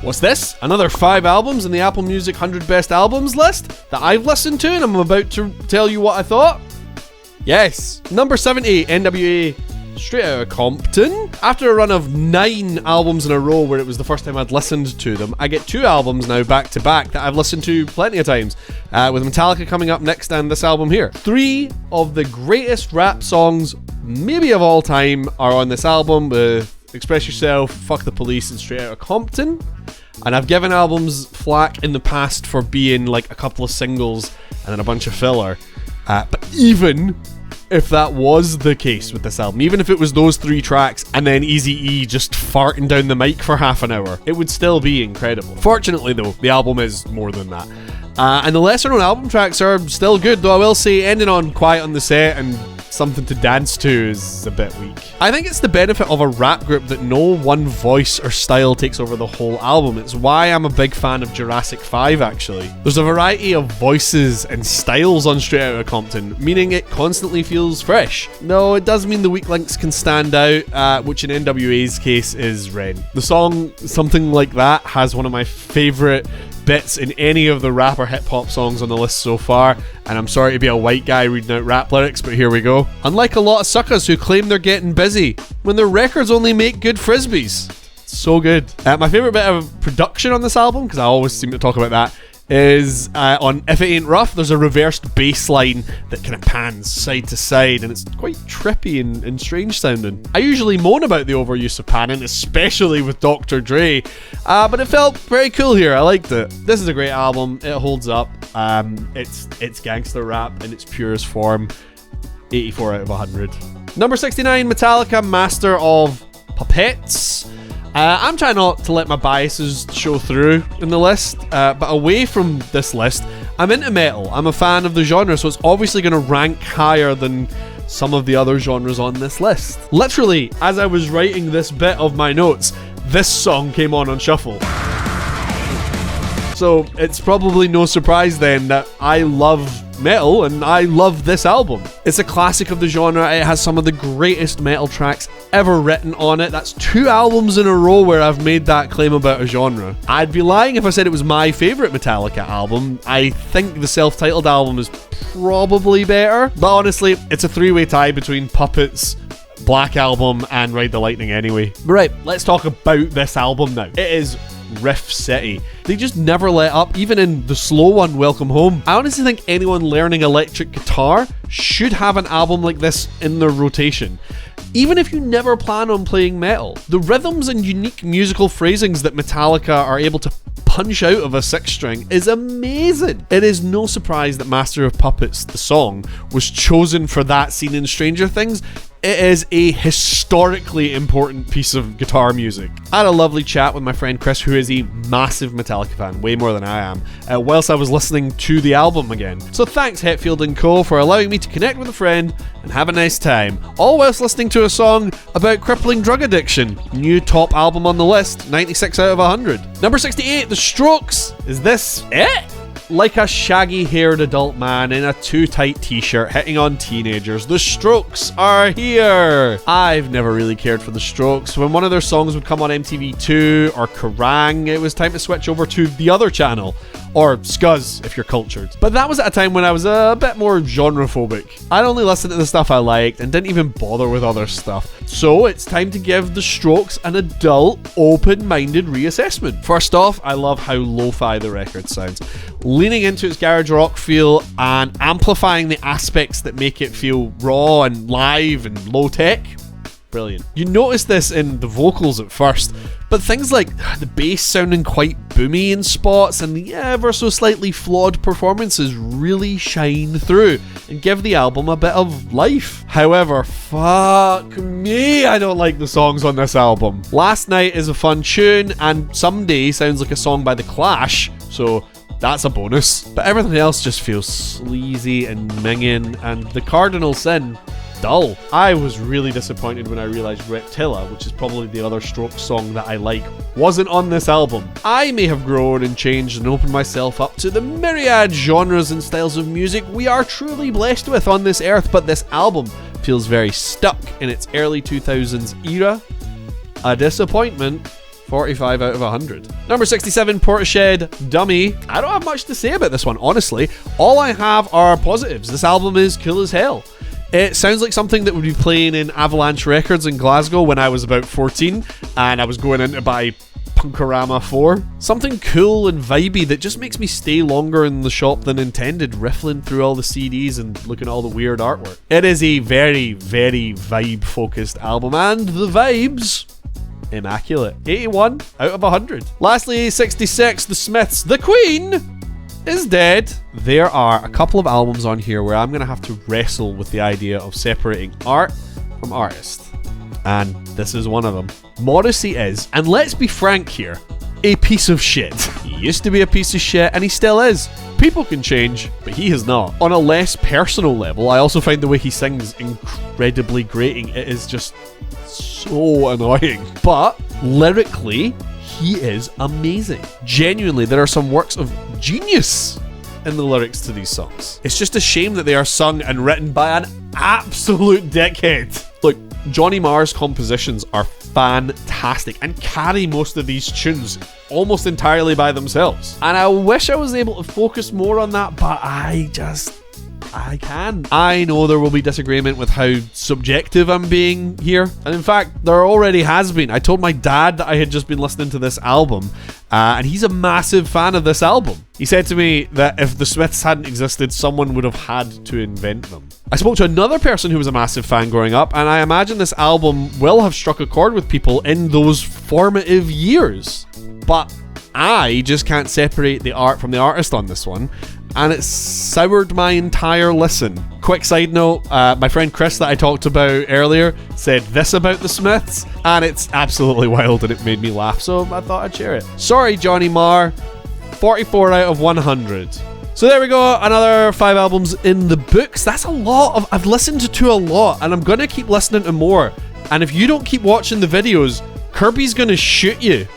What's this? Another 5 albums in the Apple Music 100 Best Albums list that I've listened to, and I'm about to tell you what I thought? Yes. Number 70, NWA, Straight Outta Compton. After a run of 9 albums in a row where it was the first time I'd listened to them, I get 2 albums now back to back that I've listened to plenty of times, with Metallica coming up next and this album here. 3 of the greatest rap songs maybe of all time are on this album, with Express Yourself, Fuck the Police, and Straight Outta Compton. And I've given albums flack in the past for being like a couple of singles and then a bunch of filler, but even if that was the case with this album, even if it was those 3 tracks and then Eazy-E just farting down the mic for half an hour, it would still be incredible. Fortunately though, the album is more than that. And the lesser known album tracks are still good, though I will say ending on Quiet on the Set and Something to Dance To is a bit weak. I think it's the benefit of a rap group that no one voice or style takes over the whole album. It's why I'm a big fan of Jurassic 5 actually. There's a variety of voices and styles on Straight Outta Compton, meaning it constantly feels fresh. Though it does mean the weak links can stand out, which in NWA's case is Ren. The song Something Like That has one of my favourite bits in any of the rap or hip-hop songs on the list so far, and I'm sorry to be a white guy reading out rap lyrics, but here we go. Unlike a lot of suckers who claim they're getting busy when their records only make good frisbees. So good. My favourite bit of production on this album, because I always seem to talk about that, is on If It Ain't Rough. There's a reversed bass line that kind of pans side to side, and it's quite trippy and strange sounding. I usually moan about the overuse of panning, especially with Dr. Dre, but it felt very cool here. I liked it. This is a great album. It holds up. It's gangster rap in its purest form. 84 out of 100. Number 69, Metallica, Master of Puppets. I'm trying not to let my biases show through in the list, but away from this list, I'm into metal. I'm a fan of the genre, so it's obviously going to rank higher than some of the other genres on this list. Literally, as I was writing this bit of my notes, this song came on shuffle. So it's probably no surprise then that I love metal and I love this album. It's a classic of the genre. It has some of the greatest metal tracks ever written on it. That's 2 albums in a row where I've made that claim about a genre. I'd be lying if I said it was my favourite Metallica album. I think the self-titled album is probably better, but honestly, it's a 3-way tie between Puppets, Black Album, and Ride the Lightning anyway. But right, let's talk about this album now. It is Riff City. They just never let up, even in the slow one, Welcome Home. I honestly think anyone learning electric guitar should have an album like this in their rotation, even if you never plan on playing metal. The rhythms and unique musical phrasings that Metallica are able to punch out of a 6-string is amazing. It is no surprise that Master of Puppets, the song, was chosen for that scene in Stranger Things. It is a historically important piece of guitar music. I had a lovely chat with my friend Chris, who is a massive Metallica fan, way more than I am, whilst I was listening to the album again. So thanks Hetfield & Co. for allowing me to connect with a friend and have a nice time, all whilst listening to a song about crippling drug addiction. New top album on the list, 96 out of 100. Number 68, The Strokes. Is this it? Like a shaggy-haired adult man in a too-tight t-shirt hitting on teenagers, The Strokes are here! I've never really cared for The Strokes. When one of their songs would come on MTV2 or Kerrang, it was time to switch over to the other channel, or Scuzz if you're cultured. But that was at a time when I was a bit more genre-phobic. I'd only listen to the stuff I liked and didn't even bother with other stuff. So it's time to give The Strokes an adult, open-minded reassessment. First off, I love how lo-fi the record sounds, leaning into its garage rock feel and amplifying the aspects that make it feel raw and live and low-tech. Brilliant. You notice this in the vocals at first, but things like the bass sounding quite boomy in spots and the ever so slightly flawed performances really shine through and give the album a bit of life. However, fuck me, I don't like the songs on this album. Last Night is a fun tune and Someday sounds like a song by The Clash, so that's a bonus. But everything else just feels sleazy and minging, and the cardinal sin, dull. I was really disappointed when I realised Reptilla, which is probably the other Strokes song that I like, wasn't on this album. I may have grown and changed and opened myself up to the myriad genres and styles of music we are truly blessed with on this earth, but this album feels very stuck in its early 2000s era. A disappointment. 45 out of 100. Number 67, Portishead, Dummy. I don't have much to say about this one, honestly. All I have are positives. This album is cool as hell. It sounds like something that would be playing in Avalanche Records in Glasgow when I was about 14 and I was going in to buy Punkorama 4. Something cool and vibey that just makes me stay longer in the shop than intended, riffling through all the CDs and looking at all the weird artwork. It is a very, very vibe-focused album, and the vibes, immaculate. 81 out of 100. Lastly, 66, The Smiths, The Queen is dead. There are a couple of albums on here where I'm going to have to wrestle with the idea of separating art from artist. And this is one of them. Morrissey is, and let's be frank here, a piece of shit. He used to be a piece of shit, and he still is. People can change, but he has not. On a less personal level, I also find the way he sings incredibly grating. It is just so annoying. But lyrically, he is amazing. Genuinely, there are some works of genius in the lyrics to these songs. It's just a shame that they are sung and written by an absolute dickhead. Look, Johnny Marr's compositions are fantastic and carry most of these tunes almost entirely by themselves. And I wish I was able to focus more on that, but I can. I know there will be disagreement with how subjective I'm being here. And in fact, there already has been. I told my dad that I had just been listening to this album, and he's a massive fan of this album. He said to me that if the Smiths hadn't existed, someone would have had to invent them. I spoke to another person who was a massive fan growing up, and I imagine this album will have struck a chord with people in those formative years. But I just can't separate the art from the artist on this one, and it soured my entire listen. Quick side note, my friend Chris that I talked about earlier said this about the Smiths, and it's absolutely wild and it made me laugh, so I thought I'd share it. Sorry, Johnny Marr. 44 out of 100. So there we go, another 5 albums in the books. That's a lot. I've listened to a lot, and I'm gonna keep listening to more. And if you don't keep watching the videos, Kirby's gonna shoot you.